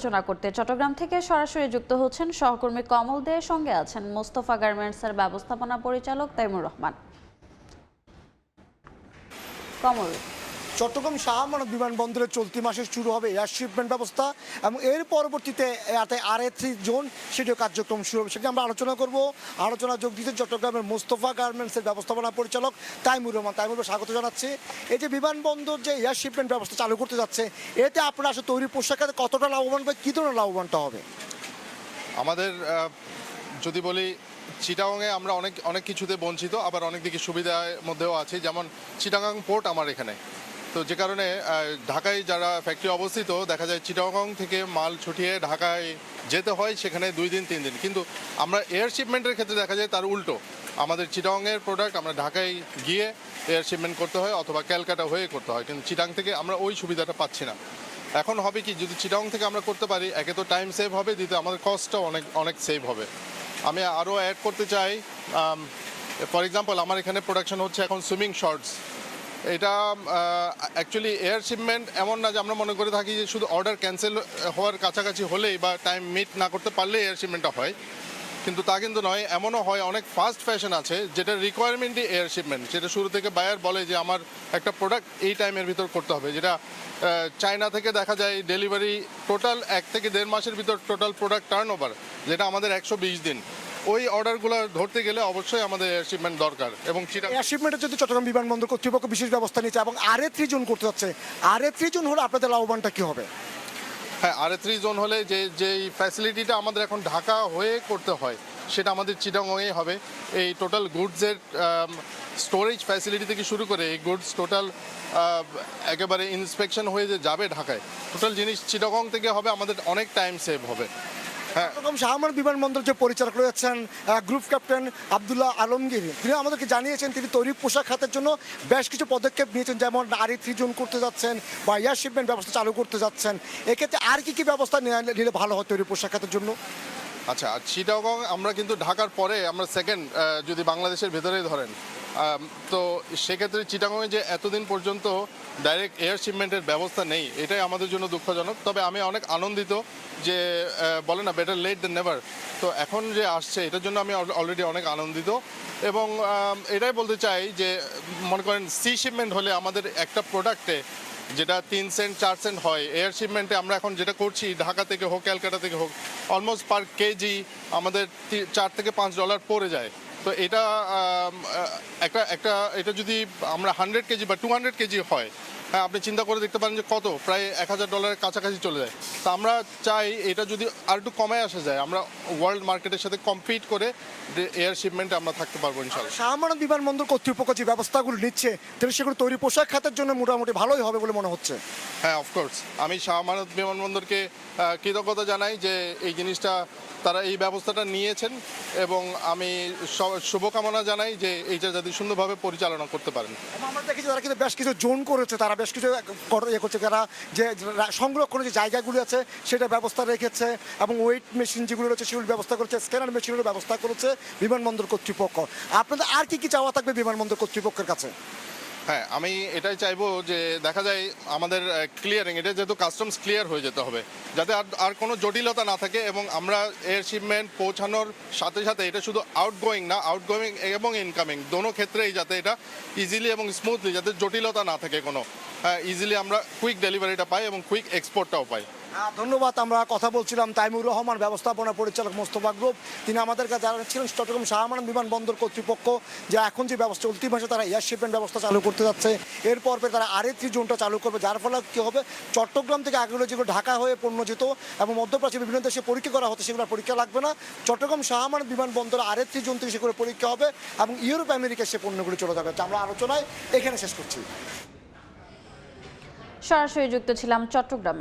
আলোচনা করতে চট্টগ্রাম থেকে সরাসরি যুক্ত হচ্ছেন সহকর্মী কমল দে, সঙ্গে আছেন মোস্তফা গার্মেন্টসের ব্যবস্থাপনা পরিচালক তাইমুর রহমান। কমল, চট্টগ্রাম শাহ আমানত বিমানবন্দরে চলতি মাসে শুরু হবে এয়ার শিপমেন্ট ব্যবস্থা এবং এর পরবর্তীতে RA3 জোন সেটিও কার্যক্রম শুরু হবে। সেটি আমরা আলোচনা করব। আলোচনা যোগ দিতে চট্টগ্রামের মোস্তফা গার্মেন্টসের ব্যবস্থাপনা পরিচালক তাইমুর রহমান। তাইমুর, স্বাগত জানাচ্ছি। এই যে বিমানবন্দর যে এয়ার শিপমেন্ট ব্যবস্থা চালু করতে যাচ্ছে, এতে আপনারা আসলে তৈরি পোশাকের কতটা লাভবান বা কী ধরনের লাভবানটা হবে? আমাদের যদি বলি, চিটাগংয়ে আমরা অনেক কিছুতে বঞ্চিত, আবার অনেক দিকে সুবিধার মধ্যেও আছি। যেমন চিটাগং পোর্ট আমার এখানে, তো যে কারণে ঢাকায় যারা ফ্যাক্টরি অবস্থিত, দেখা যায় চিটাগং থেকে মাল ছুটিয়ে ঢাকায় যেতে হয়, সেখানে 2 দিন 3 দিন। কিন্তু আমরা এয়ার শিপমেন্টের ক্ষেত্রে দেখা যায় তার উল্টো, আমাদের চিটাগংয়ের প্রোডাক্ট আমরা ঢাকায় গিয়ে এয়ার শিপমেন্ট করতে হয় অথবা ক্যালকাটা হয়ে করতে হয়, কিন্তু চিটাং থেকে আমরা ওই সুবিধাটা পাচ্ছি না। এখন হবে কি, যদি চিটাগং থেকে আমরা করতে পারি, একে তো টাইম সেভ হবে, দ্বিতীয় আমাদের কস্টটাও অনেক সেভ হবে। আমি আরও অ্যাড করতে চাই, ফর এক্সাম্পল আমার এখানে প্রোডাকশন হচ্ছে এখন সুইমিং শর্টস। এটা অ্যাকচুয়ালি এয়ার শিপমেন্ট এমন না যে আমরা মনে করে থাকি যে শুধু অর্ডার ক্যান্সেল হওয়ার কাছাকাছি হলেই বা টাইম মিট না করতে পারলেই এয়ার শিপমেন্টটা হয়, কিন্তু তা কিন্তু নয়। এমনও হয় অনেক ফাস্ট ফ্যাশন আছে যেটা রিকোয়ারমেন্টই এয়ার শিপমেন্ট, যেটা শুরু থেকে বায়ার বলে যে আমার একটা প্রোডাক্ট এই টাইমের ভিতর করতে হবে, যেটা চায়না থেকে দেখা যায় ডেলিভারি টোটাল 1 থেকে 1.5 মাসের ভিতর টোটাল প্রোডাক্ট টার্ন ওভার, যেটা আমাদের 120 দিন। ওই অর্ডারগুলো ধরতে গেলে অবশ্যই আমাদের এয়ার শিপমেন্ট দরকার। এবং এয়ার শিপমেন্টের যদি চট্টগ্রাম বিমানবন্দর কর্তৃপক্ষ বিশেষ ব্যবস্থা নিচ্ছে এবং RA3 জোন করতে যাচ্ছে, RA3 জোন হলে আপনাদের লাভবানটা কী হবে? হ্যাঁ, RA3 জোন হলে যেই ফ্যাসিলিটিটা আমাদের এখন ঢাকা হয়ে করতে হয়, সেটা আমাদের চিটাগংয়েই হবে। এই টোটাল গুডসের স্টোরেজ ফ্যাসিলিটি থেকে শুরু করে এই গুডস টোটাল একেবারে ইন্সপেকশন হয়ে যে যাবে ঢাকায়, টোটাল জিনিস চিটাগং থেকে হবে, আমাদের অনেক টাইম সেভ হবে। চট্টগ্রাম শাহ আমানত বিমানবন্দর যে পরিচালক রয়েছেন গ্রুপ ক্যাপ্টেন আব্দুল্লাহ আলমগীর, তিনি আমাদেরকে জানিয়েছেন তিনি তৈরি পোশাক খাতের জন্য বেশ কিছু পদক্ষেপ নিয়েছেন, যেমন RA3 জোন করতে যাচ্ছেন বা এয়ার শিপমেন্ট ব্যবস্থা চালু করতে যাচ্ছেন। এক্ষেত্রে আর কি ব্যবস্থা নিলে ভালো হয় তৈরি পোশাক খাতের জন্য? আচ্ছা, চিটাগং আমরা কিন্তু ঢাকার পরে আমরা সেকেন্ড, যদি বাংলাদেশের ভেতরে ধরেন, তো সেক্ষেত্রে চিটাগংয়ে যে এতদিন পর্যন্ত ডাইরেক্ট এয়ার শিপমেন্টের ব্যবস্থা নেই, এটাই আমাদের জন্য দুঃখজনক। তবে আমি অনেক আনন্দিত যে বলে না, বেটার লেট দ্যান নেভার, তো এখন যে আসছে এটার জন্য আমি অলরেডি অনেক আনন্দিত। এবং এটাই বলতে চাই যে মনে করেন সি শিপমেন্ট হলে আমাদের একটা প্রোডাক্টে যেটা 3 সেন্ট 4 সেন্ট হয়, এয়ার শিপমেন্টে আমরা এখন যেটা করছি ঢাকা থেকে হোক ক্যালকাটা থেকে হোক, অলমোস্ট পার কেজি আমাদের $4 থেকে $5 পড়ে যায়। তো এটা এটা যদি আমরা 100 কেজি বা 200 কেজি হয়, হ্যাঁ, আপনি চিন্তা করে দেখতে পারেন যে কত, প্রায় $1000 কাছাকাছি চলে যায়। তো আমরা চাই এটা যদি আর একটু কমে আসা যায়, আমরা ওয়ার্ল্ড মার্কেটের সাথে কম্পিট করে এয়ার শিপমেন্টে আমরা থাকতে পারবো ইনশাআল্লাহ। শাহ আমানত বিমানবন্দর কর্তৃপক্ষ যে ব্যবস্থাগুলো নিচ্ছে, তাহলে সেগুলো তৈরি পোশাক খাতের জন্য মোটামুটি ভালোই হবে বলে মনে হচ্ছে। হ্যাঁ, অফকোর্স আমি শাহ আমানত বিমানবন্দরকে কৃতজ্ঞতা জানাই যে এই জিনিসটা তারা এই ব্যবস্থাটা নিয়েছেন, এবং আমি শুভকামনা জানাই যে এইটা যাতে সুন্দরভাবে পরিচালনা করতে পারেন। আমরা দেখেছি তারা কিন্তু বেশ কিছু জোন করেছে, তারা বেশ কিছু করছে, তারা যে সংরক্ষণের যে জায়গাগুলো আছে সেটা ব্যবস্থা রেখেছে, এবং ওয়েট মেশিন যেগুলো রয়েছে সেগুলো ব্যবস্থা করেছে, স্ক্যানার মেশিনেরও ব্যবস্থা করেছে বিমানবন্দর কর্তৃপক্ষ। আপনাদের আর কি চাওয়া থাকবে বিমানবন্দর কর্তৃপক্ষের কাছে? হ্যাঁ, আমি এটাই চাইবো যে দেখা যায় আমাদের ক্লিয়ারিং, এটা যেহেতু কাস্টমস ক্লিয়ার হয়ে যেতে হবে, যাতে আর কোনো জটিলতা না থাকে, এবং আমরা এয়ার শিপমেন্ট পৌঁছানোর সাথে সাথে এটা শুধু আউটগোয়িং না, আউটগোয়িং এবং ইনকামিং দোনো ক্ষেত্রেই যাতে এটা ইজিলি এবং স্মুথলি, যাতে জটিলতা না থাকে কোনো, ইজিলি আমরা কুইক ডেলিভারিটা পাই এবং কুইক এক্সপোর্টটাও পাই। ধন্যবাদ। আমরা কথা বলছিলাম তাইমুর রহমান, ব্যবস্থাপনা পরিচালক মোস্তফা গ্রুপ। তিনি আমাদের কাছে জানাচ্ছিলেন চট্টগ্রাম শাহ আমানত বিমানবন্দর কর্তৃপক্ষ যে এখন যে ব্যবস্থা চলতি মাসে তারা এয়ার শিপমেন্ট ব্যবস্থা চালু করতে যাচ্ছে, এরপর তারা RA3 জোনটা চালু করবে, যার ফলে কী হবে, চট্টগ্রাম থেকে আগেগুলো যেগুলো ঢাকা হয়ে পণ্য যেত এবং মধ্যপ্রাচ্যের বিভিন্ন দেশে পরীক্ষা করা হতো, সেগুলো পরীক্ষা লাগবে না। চট্টগ্রাম শাহ আমানত বিমানবন্দর RA3 জোন থেকে সেগুলো পরীক্ষা হবে এবং ইউরোপ আমেরিকায় সে পণ্যগুলো চলে যাবে। আমরা আলোচনায় এখানে শেষ করছি। সরাসরি যুক্ত ছিলাম চট্টগ্রামে।